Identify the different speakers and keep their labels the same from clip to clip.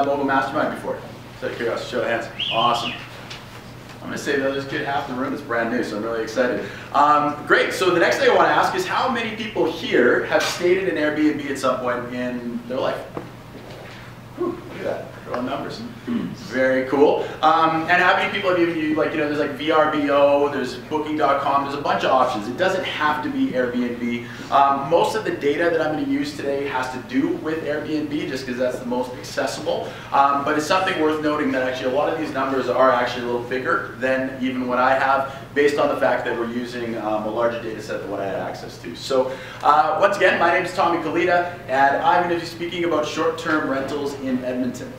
Speaker 1: Mogul Mastermind before? Just curiosity, show of hands. Awesome. I'm going to say that this kid, half the room is brand new, so I'm really excited. Great, so the next thing I want to ask is how many people here have stayed in an Airbnb at some point in their life? Whew, look at that, throwing numbers. Very cool. And how many people have even used, there's like VRBO, there's Booking.com, there's a bunch of options. It doesn't have to be Airbnb. Most of the data that I'm going to use today has to do with Airbnb, just because that's the most accessible. But it's something worth noting that actually a lot of these numbers are actually a little bigger than even what I have, based on the fact that we're using a larger data set than what I had access to. So once again, my name is Kalita, and I'm going to be speaking about short-term rentals in Edmonton.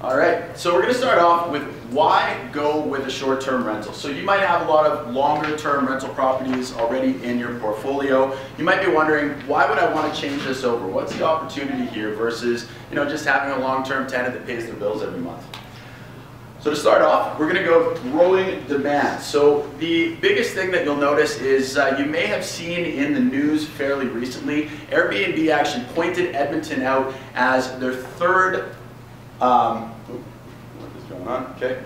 Speaker 1: All right, so we're going to start off with why go with a short-term rental. So you might have a lot of longer-term rental properties already in your portfolio. You might be wondering, why would I want to change this over? What's the opportunity here versus just having a long-term tenant that pays their bills every month? So to start off, we're going to go growing demand. So the biggest thing that you'll notice is you may have seen in the news fairly recently, Airbnb actually pointed Edmonton out as their third what is going on? Okay.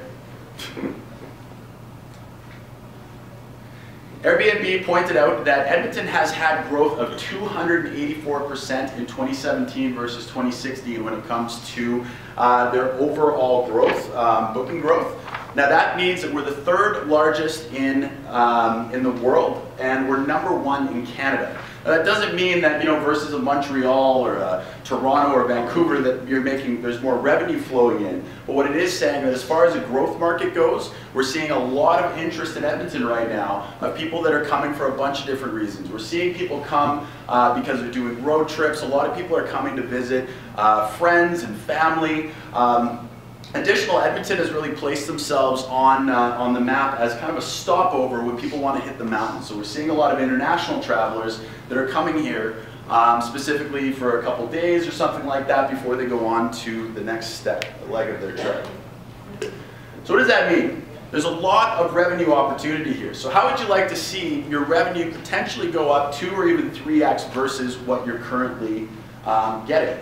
Speaker 1: Airbnb pointed out that Edmonton has had growth of 284% in 2017 versus 2016 when it comes to their overall growth, booking growth. Now that means that we're the third largest in the world, and we're #1 in Canada. Now that doesn't mean that versus a Montreal or Toronto or Vancouver that there's more revenue flowing in. But what it is saying that as far as the growth market goes, we're seeing a lot of interest in Edmonton right now of people that are coming for a bunch of different reasons. We're seeing people come because they're doing road trips. A lot of people are coming to visit friends and family. Additional, Edmonton has really placed themselves on the map as kind of a stopover when people want to hit the mountains. So we're seeing a lot of international travelers that are coming here specifically for a couple days or something like that before they go on to the next step, the leg of their trip. So what does that mean? There's a lot of revenue opportunity here. So how would you like to see your revenue potentially go up 2 or even 3x versus what you're currently getting?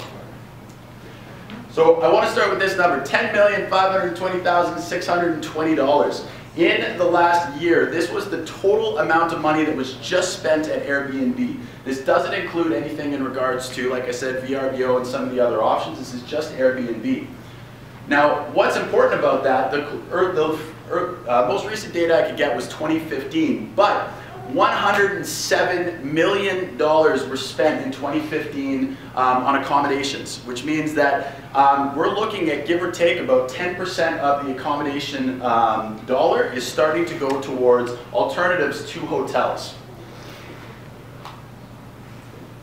Speaker 1: So I want to start with this number, $10,520,620. In the last year, this was the total amount of money that was just spent at Airbnb. This doesn't include anything in regards to, like I said, VRBO and some of the other options. This is just Airbnb. Now, what's important about that, the most recent data I could get was 2015, but $107 million were spent in 2015 on accommodations, which means that we're looking at, give or take, about 10% of the accommodation dollar is starting to go towards alternatives to hotels.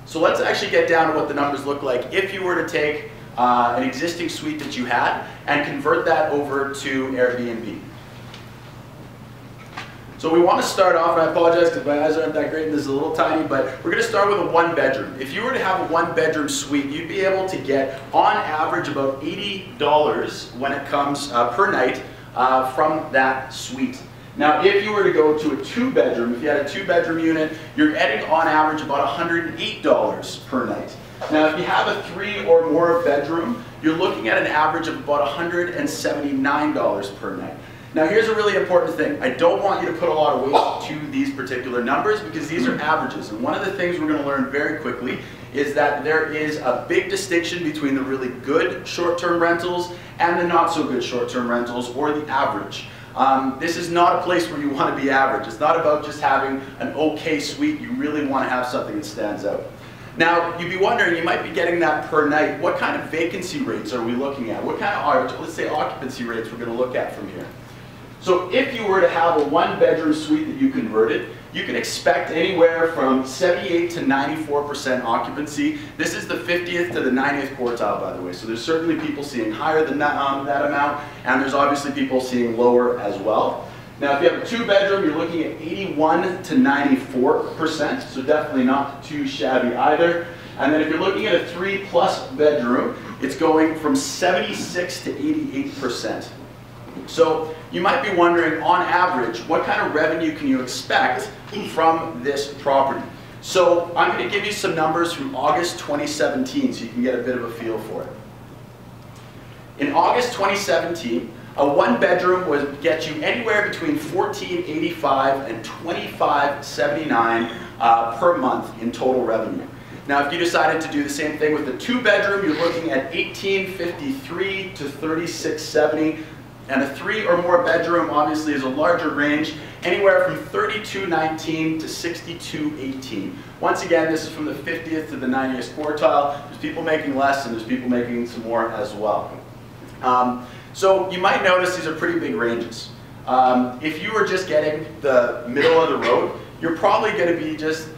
Speaker 1: So let's actually get down to what the numbers look like if you were to take an existing suite that you had and convert that over to Airbnb. So we want to start off, and I apologize because my eyes aren't that great and this is a little tiny, but we're going to start with a 1-bedroom. If you were to have a 1-bedroom suite, you'd be able to get, on average, about $80 when it comes per night from that suite. Now, if you were to go to a 2-bedroom, if you had a 2-bedroom unit, you're getting, on average, about $108 per night. Now, if you have a 3 or more bedroom, you're looking at an average of about $179 per night. Now here's a really important thing. I don't want you to put a lot of weight to these particular numbers because these are averages. And one of the things we're going to learn very quickly is that there is a big distinction between the really good short-term rentals and the not so good short-term rentals, or the average. This is not a place where you want to be average. It's not about just having an okay suite. You really want to have something that stands out. Now, you'd be wondering, you might be getting that per night. What kind of vacancy rates are we looking at? What kind of, let's say, occupancy rates we're going to look at from here? So if you were to have a 1-bedroom suite that you converted, you can expect anywhere from 78 to 94% occupancy. This is the 50th to the 90th quartile, by the way. So there's certainly people seeing higher than that amount, and there's obviously people seeing lower as well. Now, if you have a 2-bedroom, you're looking at 81 to 94%, so definitely not too shabby either. And then if you're looking at a 3+ bedroom, it's going from 76 to 88%. So you might be wondering, on average, what kind of revenue can you expect from this property? So I'm going to give you some numbers from August 2017 so you can get a bit of a feel for it. In August 2017, a one-bedroom would get you anywhere between $14.85 and $25.79 per month in total revenue. Now, if you decided to do the same thing with the two-bedroom, you're looking at $18.53 to $36.70. And a 3 or more bedroom obviously is a larger range, anywhere from $32.19 to $62.18. Once again, this is from the 50th to the 90th quartile. There's people making less and there's people making some more as well. So you might notice these are pretty big ranges. If you were just getting the middle of the road, you're probably going to be just,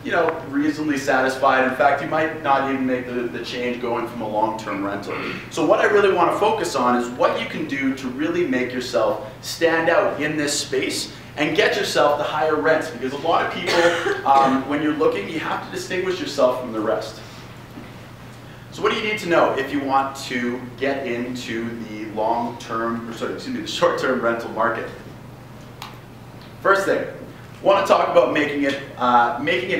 Speaker 1: reasonably satisfied. In fact, you might not even make the change going from a long-term rental. So what I really want to focus on is what you can do to really make yourself stand out in this space and get yourself the higher rents. Because a lot of people, when you're looking, you have to distinguish yourself from the rest. So what do you need to know if you want to get into the the short-term rental market? First thing, I want to talk about making it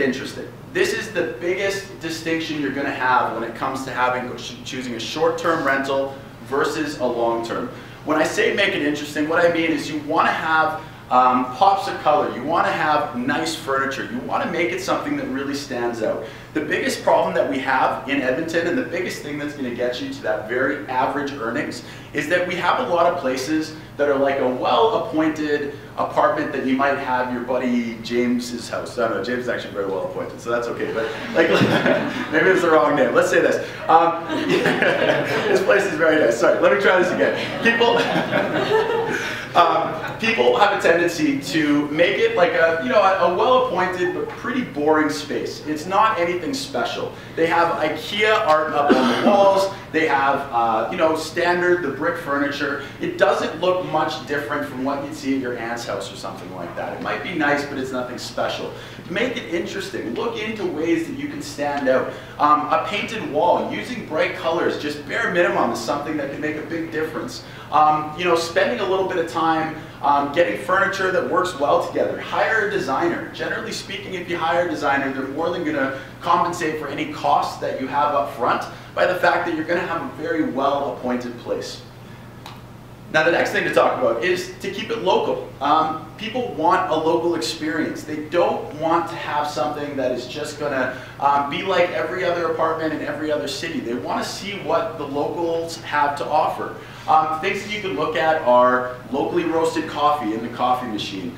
Speaker 1: interesting. This is the biggest distinction you're going to have when it comes to choosing a short-term rental versus a long-term. When I say make it interesting, what I mean is you want to have pops of color. You want to have nice furniture. You want to make it something that really stands out. The biggest problem that we have in Edmonton, and the biggest thing that's going to get you to that very average earnings, is that we have a lot of places that are like a well-appointed apartment that you might have your buddy James's house. I don't know, James is actually very well appointed, so that's okay, but like, maybe it's the wrong name. Let's say this. This place is very nice. Sorry, let me try this again. People have a tendency to make it like a well-appointed but pretty boring space. It's not anything special. They have IKEA art up on the walls. They have standard, the brick furniture. It doesn't look much different from what you'd see at your aunt's house or something like that. It might be nice, but it's nothing special. Make it interesting. Look into ways that you can stand out. A painted wall, using bright colors, just bare minimum, is something that can make a big difference. Spending a little bit of time getting furniture that works well together. Hire a designer. Generally speaking, if you hire a designer, they're more than going to compensate for any costs that you have up front by the fact that you're going to have a very well-appointed place. Now the next thing to talk about is to keep it local. People want a local experience. They don't want to have something that is just going to be like every other apartment in every other city. They want to see what the locals have to offer. Things that you can look at are locally roasted coffee in the coffee machine,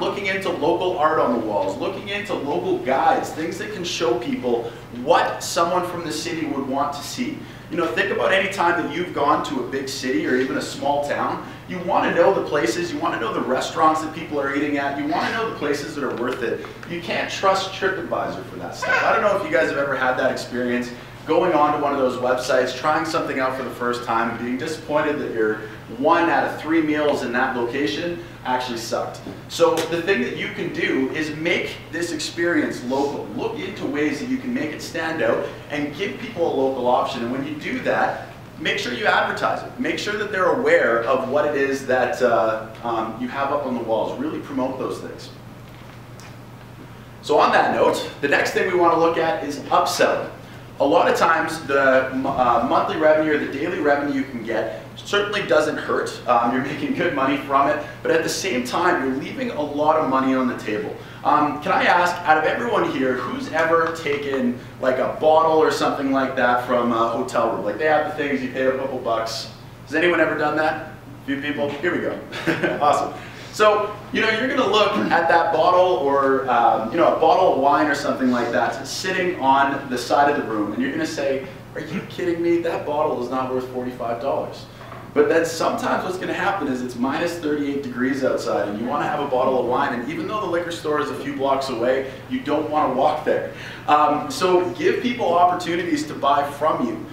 Speaker 1: looking into local art on the walls, looking into local guides, things that can show people what someone from the city would want to see. Think about any time that you've gone to a big city or even a small town. You want to know the places, you want to know the restaurants that people are eating at, you want to know the places that are worth it. You can't trust TripAdvisor for that stuff. I don't know if you guys have ever had that experience, going on to one of those websites, trying something out for the first time, and being disappointed that your 1 out of 3 meals in that location actually sucked. So the thing that you can do is make this experience local. Look into ways that you can make it stand out and give people a local option. And when you do that, make sure you advertise it. Make sure that they're aware of what it is that you have up on the walls. Really promote those things. So on that note, the next thing we want to look at is upselling. A lot of times the monthly revenue or the daily revenue you can get certainly doesn't hurt. You're making good money from it, but at the same time, you're leaving a lot of money on the table. Can I ask, out of everyone here, who's ever taken like a bottle or something like that from a hotel room? Like they have the things, you pay a couple bucks. Has anyone ever done that? A few people? Here we go. Awesome. So, you're going to look at that bottle or, a bottle of wine or something like that sitting on the side of the room, and you're going to say, are you kidding me? That bottle is not worth $45. But then sometimes what's going to happen is it's minus 38 degrees outside and you want to have a bottle of wine, and even though the liquor store is a few blocks away, you don't want to walk there. So give people opportunities to buy from you.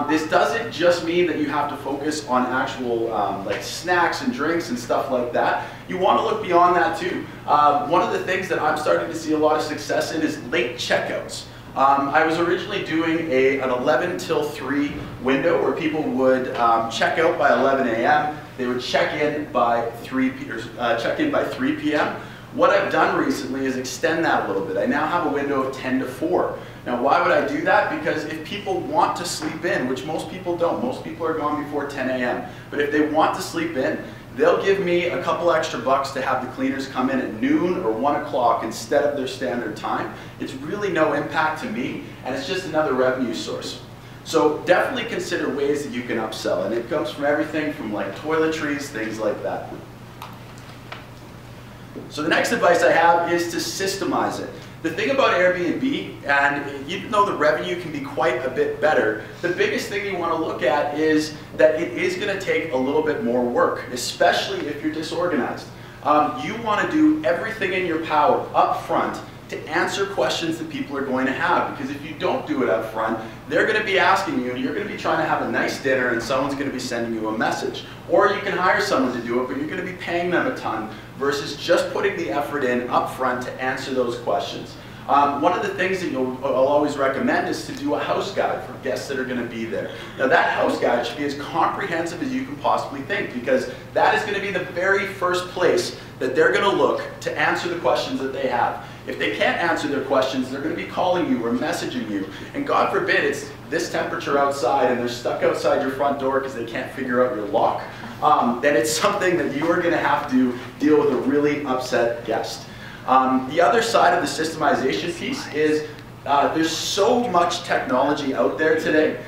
Speaker 1: This doesn't just mean that you have to focus on actual like snacks and drinks and stuff like that. You want to look beyond that too. One of the things that I'm starting to see a lot of success in is late checkouts. I was originally doing an 11 till 3 window where people would check out by 11 a.m. They would check in by 3 p.m. What I've done recently is extend that a little bit. I now have a window of 10 to 4. Now, why would I do that? Because if people want to sleep in, which most people don't, most people are gone before 10 a.m., but if they want to sleep in, they'll give me a couple extra bucks to have the cleaners come in at noon or 1 o'clock instead of their standard time. It's really no impact to me, and it's just another revenue source. So definitely consider ways that you can upsell, and it comes from everything from like toiletries, things like that. So the next advice I have is to systemize it. The thing about Airbnb, and even though the revenue can be quite a bit better, the biggest thing you want to look at is that it is going to take a little bit more work, especially if you're disorganized. You want to do everything in your power up front to answer questions that people are going to have, because if you don't do it up front, they're going to be asking you, and you're going to be trying to have a nice dinner and someone's going to be sending you a message. Or you can hire someone to do it, but you're going to be paying them a ton versus just putting the effort in up front to answer those questions. One of the things that I'll always recommend is to do a house guide for guests that are going to be there. Now that house guide should be as comprehensive as you can possibly think, because that is going to be the very first place that they're going to look to answer the questions that they have. If they can't answer their questions, they're going to be calling you or messaging you. And God forbid it's this temperature outside and they're stuck outside your front door because they can't figure out your lock, then it's something that you are going to have to deal with a really upset guest. The other side of the systemization piece is there's so much technology out there today.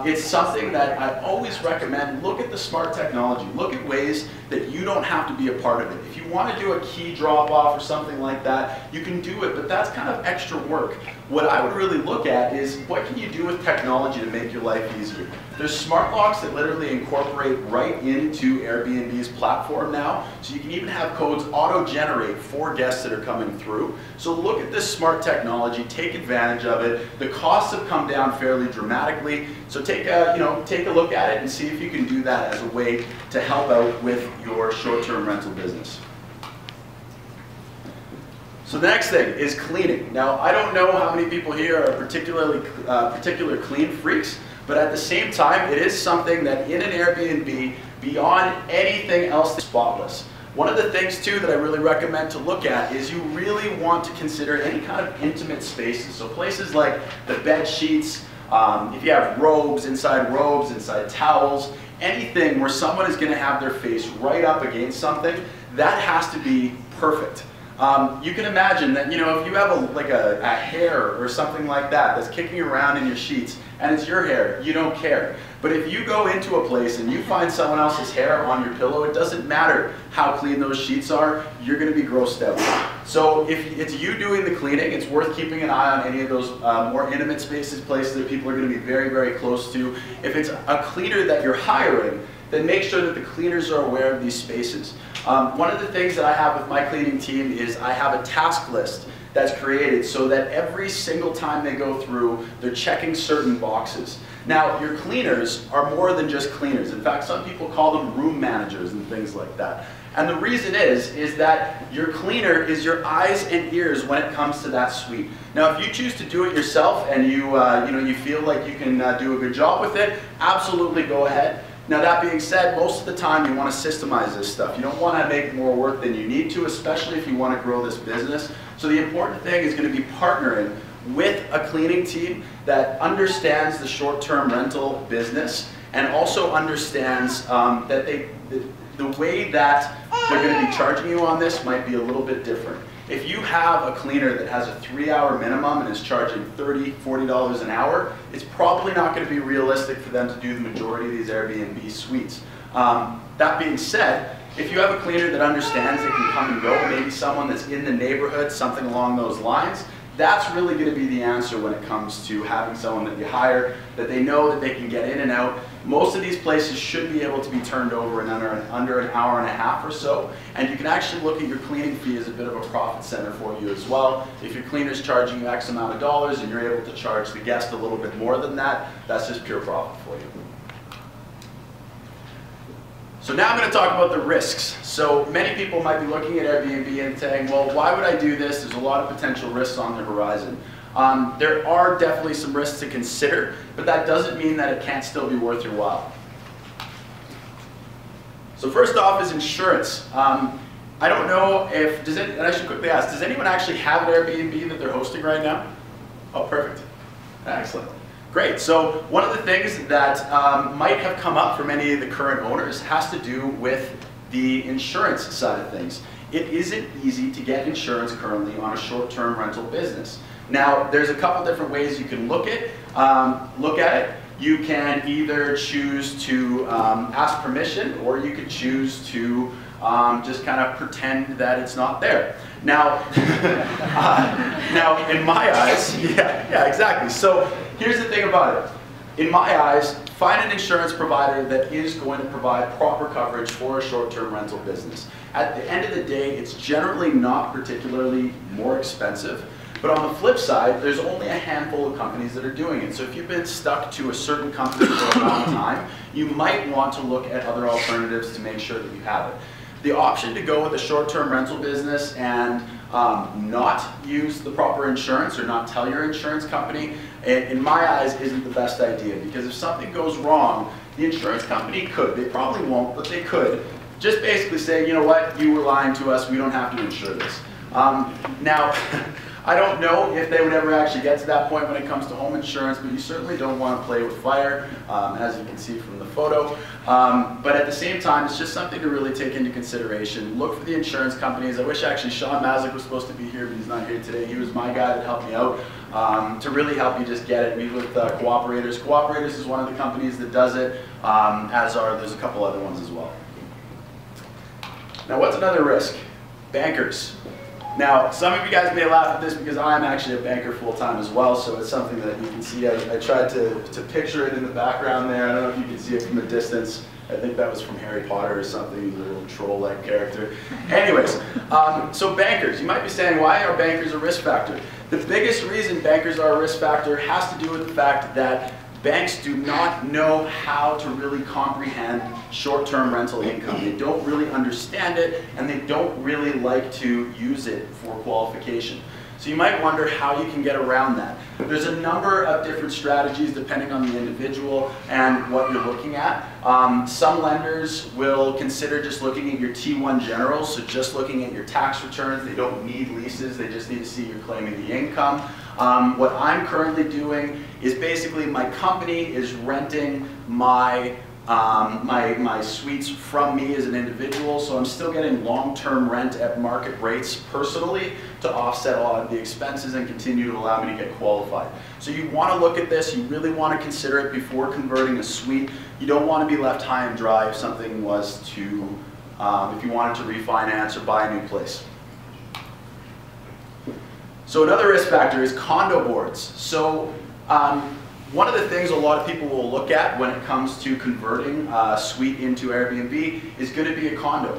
Speaker 1: It's something that I always recommend. Look at the smart technology. Look at ways that you don't have to be a part of it. If you want to do a key drop-off or something like that, you can do it, but that's kind of extra work. What I would really look at is what can you do with technology to make your life easier. There's smart locks that literally incorporate right into Airbnb's platform now, so you can even have codes auto-generate for guests that are coming through. So look at this smart technology, take advantage of it. The costs have come down fairly dramatically, so take a look at it and see if you can do that as a way to help out with your short-term rental business. So the next thing is cleaning. Now, I don't know how many people here are particular clean freaks, but at the same time, it is something that in an Airbnb, beyond anything else, is spotless. One of the things too that I really recommend to look at is you really want to consider any kind of intimate spaces. So places like the bed sheets, if you have robes, inside towels, anything where someone is going to have their face right up against something, that has to be perfect. You can imagine that, if you have a hair or something like that that's kicking around in your sheets and it's your hair, you don't care. But if you go into a place and you find someone else's hair on your pillow, it doesn't matter how clean those sheets are, you're going to be grossed out. So if it's you doing the cleaning, it's worth keeping an eye on any of those more intimate spaces, places that people are going to be very, very close to. If it's a cleaner that you're hiring, then make sure that the cleaners are aware of these spaces. One of the things that I have with my cleaning team is I have a task list that's created so that every single time they go through, they're checking certain boxes. Now, your cleaners are more than just cleaners. In fact, some people call them room managers and things like that. And the reason is that your cleaner is your eyes and ears when it comes to that suite. Now, if you choose to do it yourself and you feel like you can do a good job with it, absolutely go ahead. Now that being said, most of the time you want to systemize this stuff. You don't want to make more work than you need to, especially if you want to grow this business. So the important thing is going to be partnering with a cleaning team that understands the short-term rental business and also understands that the way that they're going to be charging you on this might be a little bit different. If you have a cleaner that has a 3-hour minimum and is charging $30, $40 an hour, it's probably not going to be realistic for them to do the majority of these Airbnb suites. That being said, if you have a cleaner that understands they can come and go, maybe someone that's in the neighborhood, something along those lines, that's really going to be the answer when it comes to having someone that you hire, that they know that they can get in and out. Most of these places should be able to be turned over in under an hour and a half or so, and you can actually look at your cleaning fee as a bit of a profit center for you as well. If your cleaner's charging you X amount of dollars and you're able to charge the guest a little bit more than that, that's just pure profit for you. So now I'm going to talk about the risks. So many people might be looking at Airbnb and saying, well, why would I do this? There's a lot of potential risks on the horizon. There are definitely some risks to consider, but that doesn't mean that it can't still be worth your while. So first off is insurance. I don't know if, and I should quickly ask, does anyone actually have an Airbnb that they're hosting right now? Oh, perfect. Excellent. Great. So one of the things that might have come up for many of the current owners has to do with the insurance side of things. It isn't easy to get insurance currently on a short-term rental business. Now, there's a couple different ways you can look at it. You can either choose to ask permission, or you could choose to just kind of pretend that it's not there. Now, now in my eyes, yeah, exactly. So here's the thing about it. In my eyes, find an insurance provider that is going to provide proper coverage for a short-term rental business. At the end of the day, it's generally not particularly more expensive. But on the flip side, there's only a handful of companies that are doing it. So if you've been stuck to a certain company for a long time, you might want to look at other alternatives to make sure that you have it. The option to go with a short-term rental business and not use the proper insurance or not tell your insurance company, in my eyes, isn't the best idea. Because if something goes wrong, the insurance company could, they probably won't, but they could, just basically say, you know what, you were lying to us, we don't have to insure this. Now, I don't know if they would ever actually get to that point when it comes to home insurance, but you certainly don't want to play with fire, as you can see from the photo. But at the same time, it's just something to really take into consideration. Look for the insurance companies. I wish actually Sean Mazik was supposed to be here, but he's not here today. He was my guy that helped me out to really help you just get it. Meet with Cooperators. Cooperators is one of the companies that does it, there's a couple other ones as well. Now, what's another risk? Bankers. Now, some of you guys may laugh at this because I'm actually a banker full-time as well, so it's something that you can see. I tried to picture it in the background there. I don't know if you can see it from a distance. I think that was from Harry Potter or something, the little troll-like character. Anyways, so bankers. You might be saying, why are bankers a risk factor? The biggest reason bankers are a risk factor has to do with the fact that banks do not know how to really comprehend short-term rental income. They don't really understand it, and they don't really like to use it for qualification. So you might wonder how you can get around that. There's a number of different strategies depending on the individual and what you're looking at. Some lenders will consider just looking at your T1 generals, so just looking at your tax returns. They don't need leases, they just need to see you're claiming the income. What I'm currently doing is basically my company is renting my my suites from me as an individual, so I'm still getting long-term rent at market rates personally to offset a lot of the expenses and continue to allow me to get qualified. So you want to look at this, you really want to consider it before converting a suite. You don't want to be left high and dry if something was to, if you wanted to refinance or buy a new place. So another risk factor is condo boards. So one of the things a lot of people will look at when it comes to converting a suite into Airbnb is going to be a condo.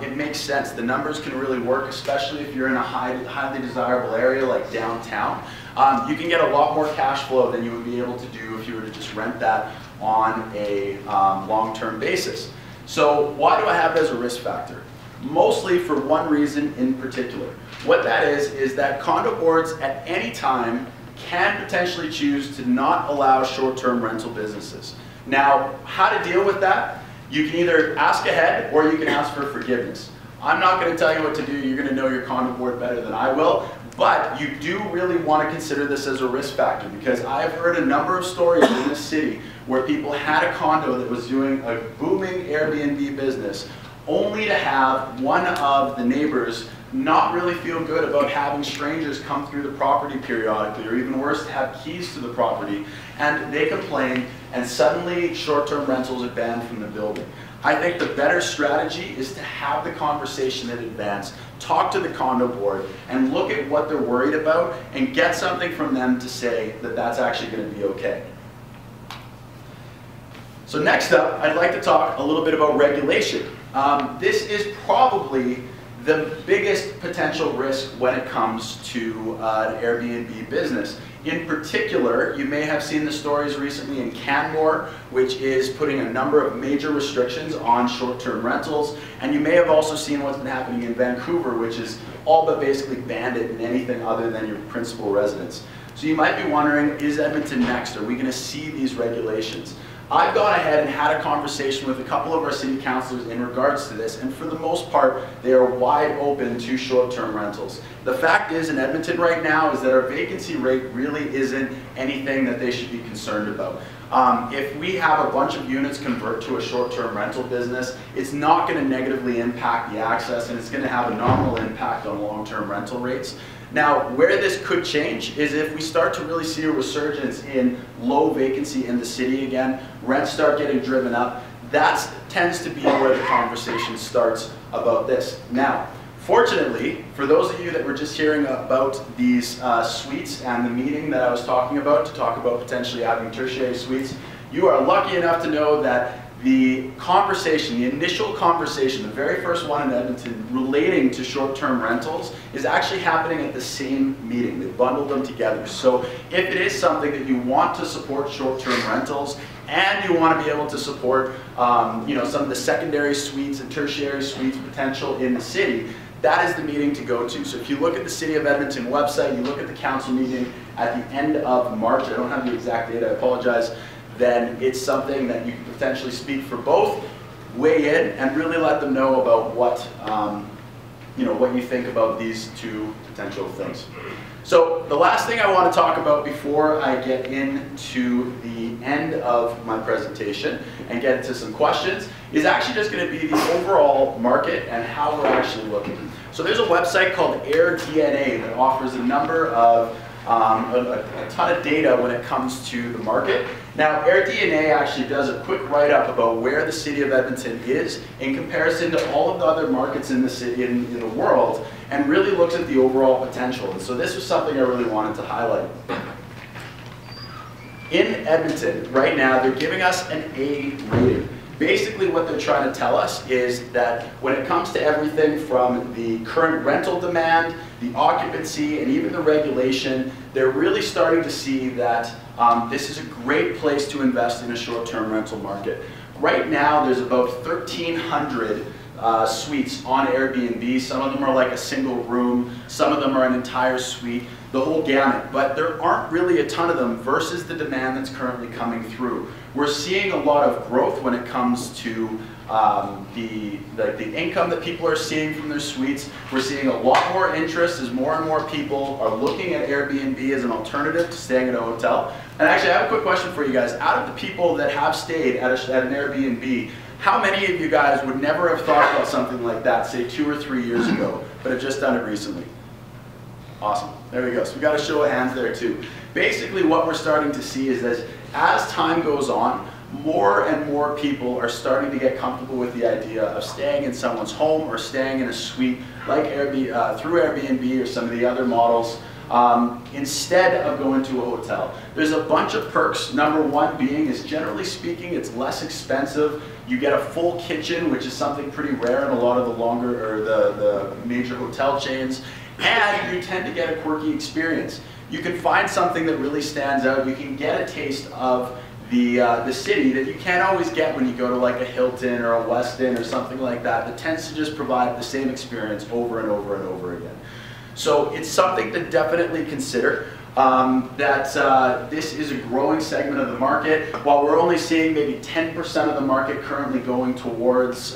Speaker 1: It makes sense. The numbers can really work, especially if you're in a highly desirable area like downtown. You can get a lot more cash flow than you would be able to do if you were to just rent that on a long-term basis. So why do I have it as a risk factor? Mostly for one reason in particular. What that is that condo boards at any time can potentially choose to not allow short-term rental businesses. Now, how to deal with that? You can either ask ahead or you can ask for forgiveness. I'm not going to tell you what to do. You're going to know your condo board better than I will. But you do really want to consider this as a risk factor, because I have heard a number of stories in this city where people had a condo that was doing a booming Airbnb business, only to have one of the neighbors not really feel good about having strangers come through the property periodically, or even worse, to have keys to the property, and they complain, and suddenly short-term rentals are banned from the building. I think the better strategy is to have the conversation in advance, talk to the condo board, and look at what they're worried about, and get something from them to say that that's actually going to be okay. So next up, I'd like to talk a little bit about regulation. This is probably the biggest potential risk when it comes to an Airbnb business. In particular, you may have seen the stories recently in Canmore, which is putting a number of major restrictions on short-term rentals, and you may have also seen what's been happening in Vancouver, which is all but basically banned it in anything other than your principal residence. So you might be wondering, is Edmonton next? Are we going to see these regulations? I've gone ahead and had a conversation with a couple of our city councilors in regards to this, and for the most part, they are wide open to short-term rentals. The fact is, in Edmonton right now, is that our vacancy rate really isn't anything that they should be concerned about. If we have a bunch of units convert to a short-term rental business, it's not going to negatively impact the access, and it's going to have a nominal impact on long-term rental rates. Now, where this could change is if we start to really see a resurgence in low vacancy in the city again, rents start getting driven up, that tends to be where the conversation starts about this. Now, fortunately, for those of you that were just hearing about these suites and the meeting that I was talking about to talk about potentially having tertiary suites, you are lucky enough to know that the conversation, the initial conversation, the very first one in Edmonton relating to short-term rentals is actually happening at the same meeting. They bundled them together. So if it is something that you want to support short-term rentals and you want to be able to support some of the secondary suites and tertiary suites potential in the city, that is the meeting to go to. So if you look at the City of Edmonton website, you look at the council meeting at the end of March, I don't have the exact date, I apologize, then it's something that you can potentially speak for both, weigh in, and really let them know about what, what you think about these two potential things. So the last thing I want to talk about before I get into the end of my presentation and get into some questions is actually just going to be the overall market and how we're actually looking. So there's a website called AirDNA that offers a number of a ton of data when it comes to the market. Now, AirDNA actually does a quick write-up about where the city of Edmonton is in comparison to all of the other markets in the city, in the world, and really looks at the overall potential. And so this was something I really wanted to highlight. In Edmonton, right now, they're giving us an A rating. Basically what they're trying to tell us is that when it comes to everything from the current rental demand, the occupancy, and even the regulation, they're really starting to see that this is a great place to invest in a short-term rental market. Right now, there's about 1,300 suites on Airbnb. Some of them are like a single room, some of them are an entire suite, the whole gamut. But there aren't really a ton of them versus the demand that's currently coming through. We're seeing a lot of growth when it comes to the income that people are seeing from their suites. We're seeing a lot more interest as more and more people are looking at Airbnb as an alternative to staying at a hotel. And actually, I have a quick question for you guys. Out of the people that have stayed at an Airbnb, how many of you guys would never have thought about something like that, say 2 or 3 years ago, but have just done it recently? Awesome. There we go. So we got a show of hands there too. Basically what we're starting to see is that as time goes on, more and more people are starting to get comfortable with the idea of staying in someone's home or staying in a suite like through Airbnb or some of the other models instead of going to a hotel. There's a bunch of perks. Number one being is, generally speaking, it's less expensive. You get a full kitchen, which is something pretty rare in a lot of the longer or the major hotel chains, and you tend to get a quirky experience. You can find something that really stands out. You can get a taste of the city that you can't always get when you go to like a Hilton or a Westin or something like that tends to just provide the same experience over and over and over again. So it's something to definitely consider. This is a growing segment of the market. While we're only seeing maybe 10% of the market currently going towards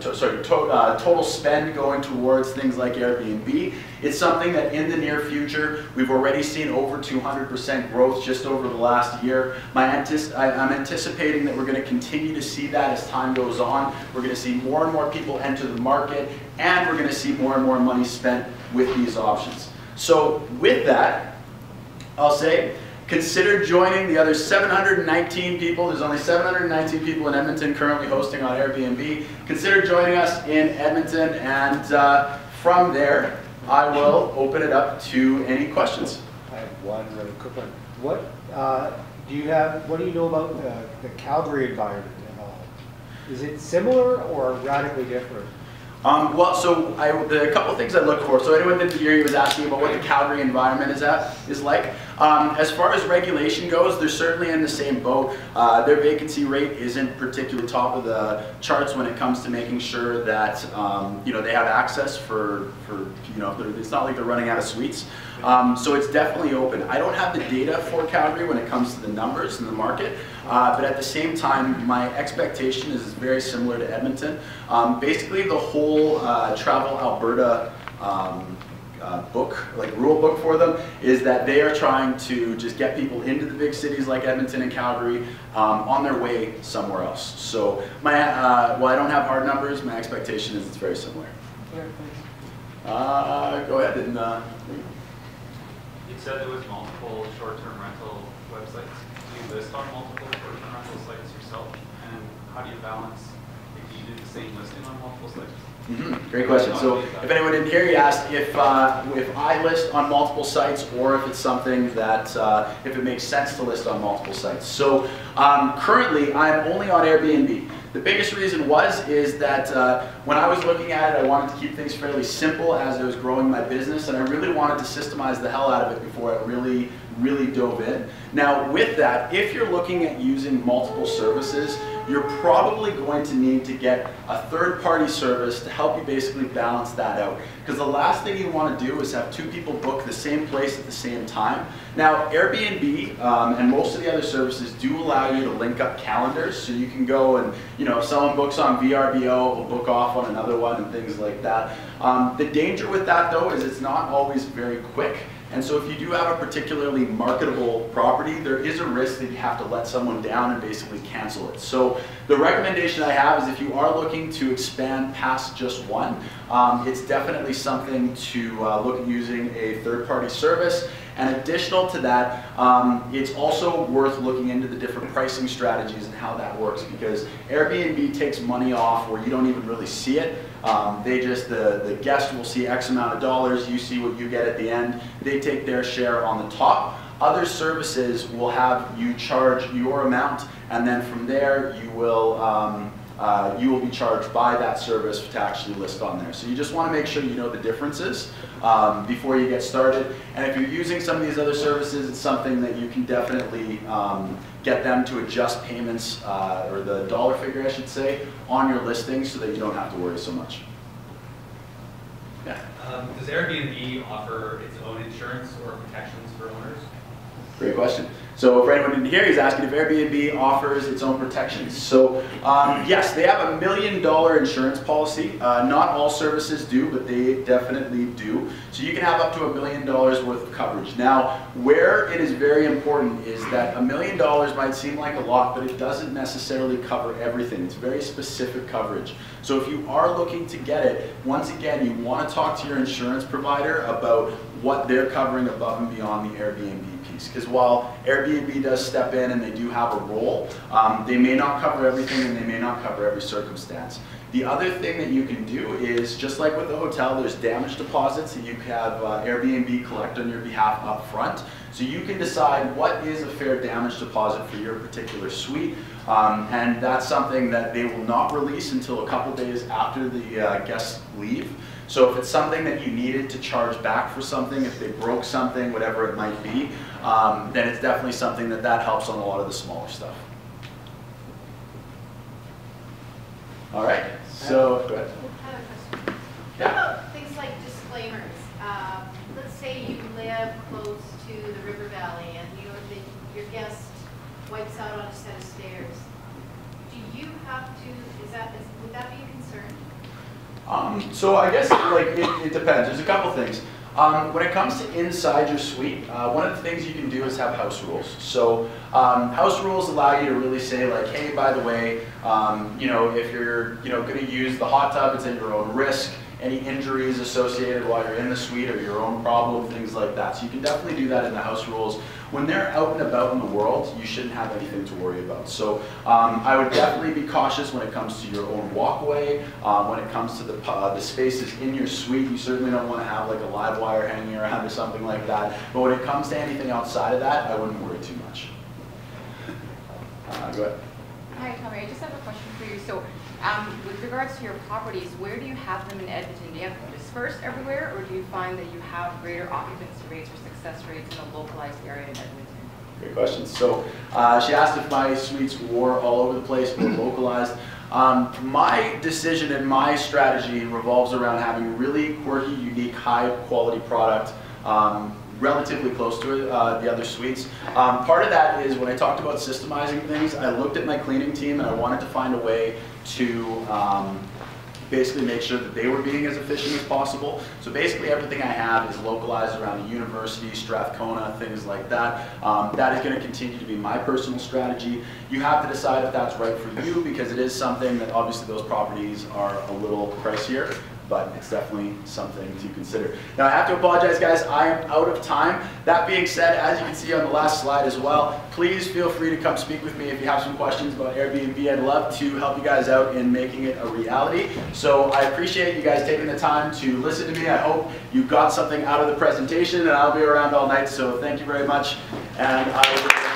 Speaker 1: total spend going towards things like Airbnb, it's something that in the near future, we've already seen over 200% growth just over the last year. I'm anticipating that we're going to continue to see that as time goes on. We're going to see more and more people enter the market, and we're going to see more and more money spent with these options. So with that, I'll say, consider joining the other 719 people. There's only 719 people in Edmonton currently hosting on Airbnb. Consider joining us in Edmonton, and from there, I will open it up to any questions.
Speaker 2: I have one really quick one. What do you know about the Calgary environment at all? Is it similar or radically different?
Speaker 1: Well, so the couple things I look for. So anyone didn't hear, he was asking about what the Calgary environment is like. As far as regulation goes, they're certainly in the same boat. Their vacancy rate isn't particularly top of the charts when it comes to making sure that they have access for it's not like they're running out of suites. So it's definitely open. I don't have the data for Calgary when it comes to the numbers in the market, but at the same time, my expectation is very similar to Edmonton. Basically, the whole Travel Alberta rule book for them is that they are trying to just get people into the big cities like Edmonton and Calgary on their way somewhere else. So while I don't have hard numbers, my expectation is it's very similar. Go ahead and.
Speaker 3: You said there was multiple short-term rental websites. Do you list on multiple short-term rental sites yourself? And how do you balance, do you do the same listing on multiple sites?
Speaker 1: Great question. So if anyone didn't hear, you asked if I list on multiple sites or if it's something that, if it makes sense to list on multiple sites. So currently I'm only on Airbnb. The biggest reason is that when I was looking at it, I wanted to keep things fairly simple as I was growing my business, and I really wanted to systemize the hell out of it before I really dove in. Now with that, if you're looking at using multiple services, you're probably going to need to get a third-party service to help you basically balance that out. Because the last thing you want to do is have two people book the same place at the same time. Now, Airbnb and most of the other services do allow you to link up calendars, so you can go and, if someone books on VRBO, will book off on another one and things like that. The danger with that, though, is it's not always very quick. And so if you do have a particularly marketable property, there is a risk that you have to let someone down and basically cancel it. So the recommendation I have is if you are looking to expand past just one, it's definitely something to look at using a third-party service. And additional to that, it's also worth looking into the different pricing strategies and how that works, because Airbnb takes money off where you don't even really see it. The guest will see X amount of dollars, you see what you get at the end, they take their share on the top. Other services will have you charge your amount, and then from there you will be charged by that service to actually list on there. So you just want to make sure you know the differences before you get started. And if you're using some of these other services, it's something that you can definitely get them to adjust payments, or the dollar figure I should say, on your listing so that you don't have to worry so much. Yeah.
Speaker 4: Does Airbnb offer its own insurance or protections for owners?
Speaker 1: Great question. So for anyone who didn't hear, he's asking if Airbnb offers its own protections. So yes, they have $1 million insurance policy. Not all services do, but they definitely do. So you can have up to $1 million worth of coverage. Now, where it is very important is that $1 million might seem like a lot, but it doesn't necessarily cover everything. It's very specific coverage. So if you are looking to get it, once again, you want to talk to your insurance provider about what they're covering above and beyond the Airbnb piece. Because while Airbnb does step in and they do have a role, they may not cover everything and they may not cover every circumstance. The other thing that you can do is, just like with the hotel, there's damage deposits that you have Airbnb collect on your behalf up front. So you can decide what is a fair damage deposit for your particular suite, and that's something that they will not release until a couple days after the guests leave. So if it's something that you needed to charge back for something, if they broke something, whatever it might be, then it's definitely something that helps on a lot of the smaller stuff. All right, so go ahead.
Speaker 5: I have a question.
Speaker 1: Yeah.
Speaker 5: What about things like disclaimers? Let's say you live close to the river valley and your guest wipes out on a set of stairs. Do you have to, would that be a concern?
Speaker 1: So I guess it depends. There's a couple things. When it comes to inside your suite, one of the things you can do is have house rules. So house rules allow you to really say like, hey, by the way, if you're going to use the hot tub, it's at your own risk. Any injuries associated while you're in the suite are your own problem, things like that. So you can definitely do that in the house rules. When they're out and about in the world, you shouldn't have anything to worry about. So I would definitely be cautious when it comes to your own walkway. When it comes to the spaces in your suite, you certainly don't want to have like a live wire hanging around or something like that. But when it comes to anything outside of that, I wouldn't worry too much. Go ahead.
Speaker 6: Hi, Tommy. I just have a question for you. So, with regards to your properties, where do you have them in Edmonton? Do you have them dispersed everywhere, or do you find that you have greater occupancy rates or success rates in a localized area in Edmonton?
Speaker 1: Great question. So she asked if my suites were all over the place or localized. My decision and my strategy revolves around having really quirky, unique, high quality product relatively close to the other suites. Part of that is when I talked about systemizing things, I looked at my cleaning team and I wanted to find a way to basically make sure that they were being as efficient as possible. So basically everything I have is localized around the university, Strathcona, things like that. That is going to continue to be my personal strategy. You have to decide if that's right for you, because it is something that obviously those properties are a little pricier, but it's definitely something to consider. Now I have to apologize, guys, I am out of time. That being said, as you can see on the last slide as well, please feel free to come speak with me if you have some questions about Airbnb. I'd love to help you guys out in making it a reality. So I appreciate you guys taking the time to listen to me. I hope you got something out of the presentation, and I'll be around all night, so thank you very much. And I will